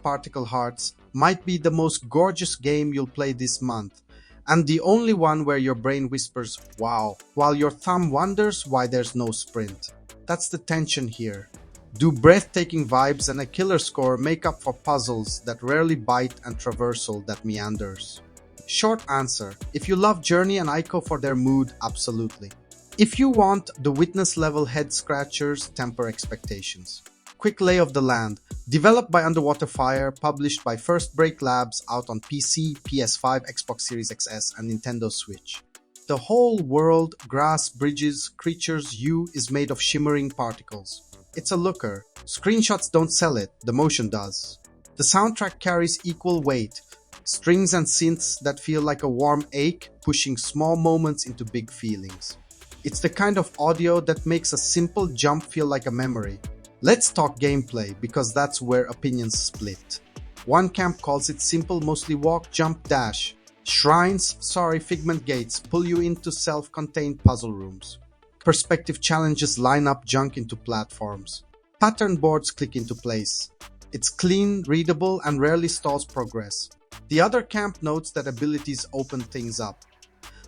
Particle Hearts might be the most gorgeous game you'll play this month, and the only one where your brain whispers, wow, while your thumb wonders why there's no sprint. That's the tension here. Do breathtaking vibes and a killer score make up for puzzles that rarely bite and traversal that meanders? Short answer, if you love Journey and Ico for their mood, absolutely. If you want the witness level head scratchers, temper expectations. Quick lay of the land. Developed by Underwater Fire, published by First Break Labs, out on PC, PS5, Xbox Series XS, and Nintendo Switch. The whole world, grass, bridges, creatures, you is made of shimmering particles. It's a looker. Screenshots don't sell it, the motion does. The soundtrack carries equal weight. Strings and synths that feel like a warm ache, pushing small moments into big feelings. It's the kind of audio that makes a simple jump feel like a memory. Let's talk gameplay, because that's where opinions split. One camp calls it simple, mostly walk, jump, dash. Figment gates pull you into self-contained puzzle rooms. Perspective challenges line up junk into platforms. Pattern boards click into place. It's clean, readable, and rarely stalls progress. The other camp notes that abilities open things up.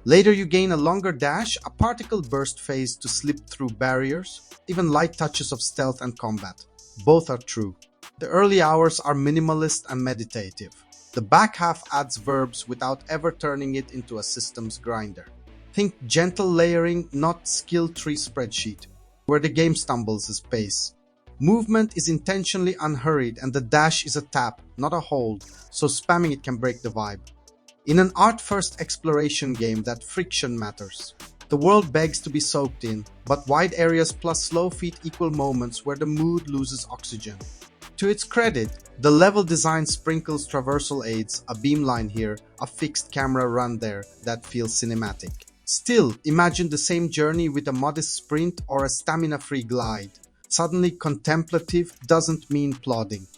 Later you gain a longer dash, a particle burst phase to slip through barriers, even light touches of stealth and combat. Both are true. The early hours are minimalist and meditative. The back half adds verbs without ever turning it into a systems grinder. Think gentle layering, not skill tree spreadsheet. Where the game stumbles is pace. Movement is intentionally unhurried and the dash is a tap, not a hold, so spamming it can break the vibe. In an art-first exploration game, that friction matters. The world begs to be soaked in, but wide areas plus slow feet equal moments where the mood loses oxygen. To its credit, the level design sprinkles traversal aids, a beamline here, a fixed camera run there that feels cinematic. Still, imagine the same journey with a modest sprint or a stamina-free glide. Suddenly contemplative doesn't mean plodding.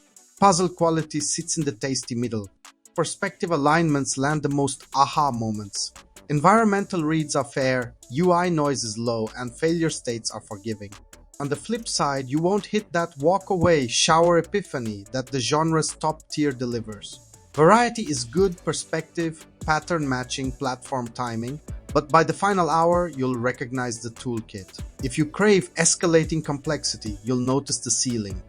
Puzzle quality sits in the tasty middle. Perspective alignments land the most aha moments. Environmental reads are fair, UI noise is low, and failure states are forgiving. On the flip side, you won't hit that walk-away shower epiphany that the genre's top tier delivers. Variety is good, perspective, pattern matching, platform timing, but by the final hour, you'll recognize the toolkit. If you crave escalating complexity, you'll notice the ceiling.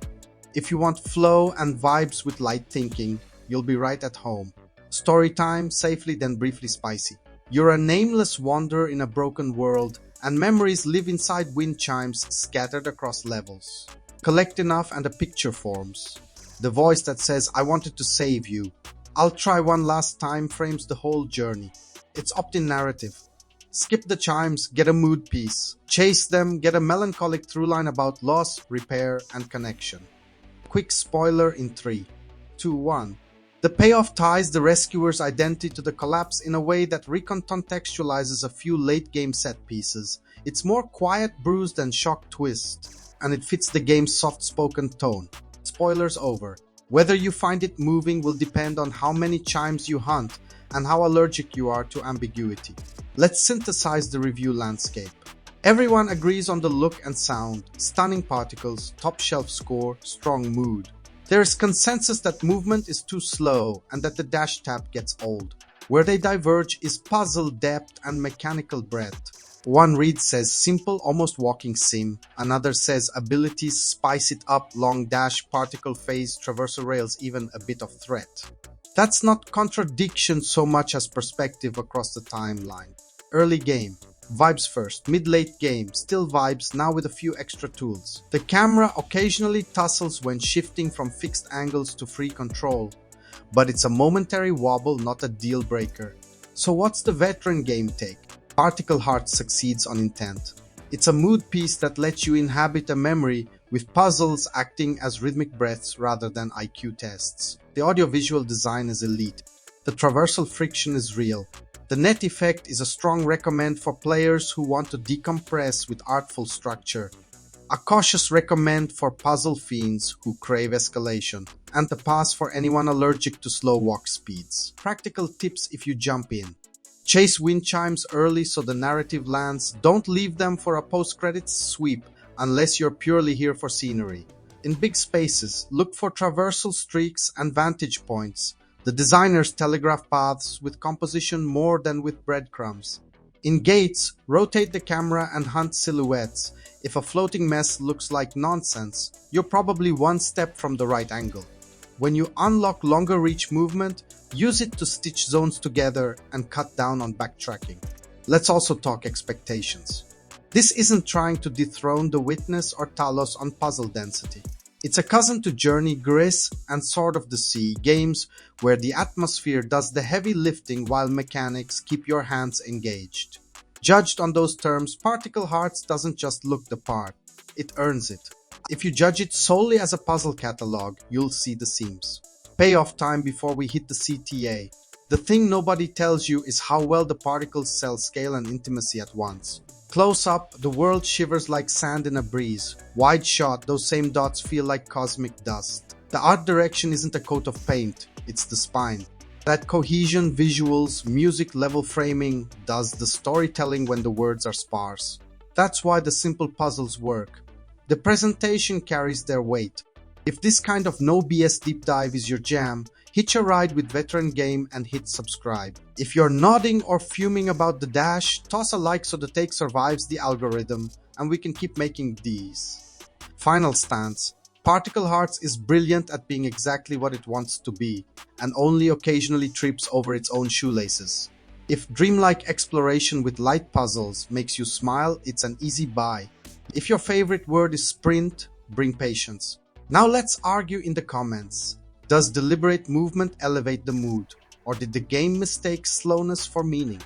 If you want flow and vibes with light thinking, you'll be right at home. Story time, safely then briefly spicy. You're a nameless wanderer in a broken world, and memories live inside wind chimes scattered across levels. Collect enough and a picture forms. The voice that says, I wanted to save you. I'll try one last time frames the whole journey. It's opt-in narrative. Skip the chimes, get a mood piece. Chase them, get a melancholic throughline about loss, repair, and connection. Quick spoiler in 3, 2, 1. The payoff ties the rescuer's identity to the collapse in a way that recontextualizes a few late-game set pieces. It's more quiet, bruised, and shock twist, and it fits the game's soft-spoken tone. Spoilers over. Whether you find it moving will depend on how many chimes you hunt and how allergic you are to ambiguity. Let's synthesize the review landscape. Everyone agrees on the look and sound, stunning particles, top-shelf score, strong mood. There is consensus that movement is too slow and that the dash tap gets old. Where they diverge is puzzle depth and mechanical breadth. One read says simple, almost walking sim. Another says abilities spice it up, long dash, particle phase, traversal rails, even a bit of threat. That's not contradiction so much as perspective across the timeline. Early game. Vibes first, mid-late game, still vibes, now with a few extra tools. The camera occasionally tussles when shifting from fixed angles to free control, but it's a momentary wobble, not a deal breaker. So what's the veteran game take? Particle Hearts succeeds on intent. It's a mood piece that lets you inhabit a memory, with puzzles acting as rhythmic breaths rather than IQ tests. The audiovisual design is elite. The traversal friction is real. The net effect is a strong recommend for players who want to decompress with artful structure. A cautious recommend for puzzle fiends who crave escalation. And the pass for anyone allergic to slow walk speeds. Practical tips if you jump in. Chase wind chimes early so the narrative lands. Don't leave them for a post-credits sweep unless you're purely here for scenery. In big spaces, look for traversal streaks and vantage points. The designers telegraph paths with composition more than with breadcrumbs. In gates, rotate the camera and hunt silhouettes. If a floating mess looks like nonsense, you're probably one step from the right angle. When you unlock longer reach movement, use it to stitch zones together and cut down on backtracking. Let's also talk expectations. This isn't trying to dethrone The Witness or Talos on puzzle density. It's a cousin to Journey, Gris, and Sword of the Sea, games where the atmosphere does the heavy lifting while mechanics keep your hands engaged. Judged on those terms, Particle Hearts doesn't just look the part, it earns it. If you judge it solely as a puzzle catalog, you'll see the seams. Payoff time before we hit the CTA. The thing nobody tells you is how well the particles sell scale and intimacy at once. Close up, the world shivers like sand in a breeze. Wide shot, those same dots feel like cosmic dust. The art direction isn't a coat of paint, it's the spine. That cohesion, visuals, music level framing does the storytelling when the words are sparse. That's why the simple puzzles work. The presentation carries their weight. If this kind of no BS deep dive is your jam, hitch a ride with Veteran Game and hit subscribe. If you're nodding or fuming about the dash, toss a like so the take survives the algorithm and we can keep making these. Final stance. Particle Hearts is brilliant at being exactly what it wants to be and only occasionally trips over its own shoelaces. If dreamlike exploration with light puzzles makes you smile, it's an easy buy. If your favorite word is sprint, bring patience. Now let's argue in the comments. Does deliberate movement elevate the mood, or did the game mistake slowness for meaning?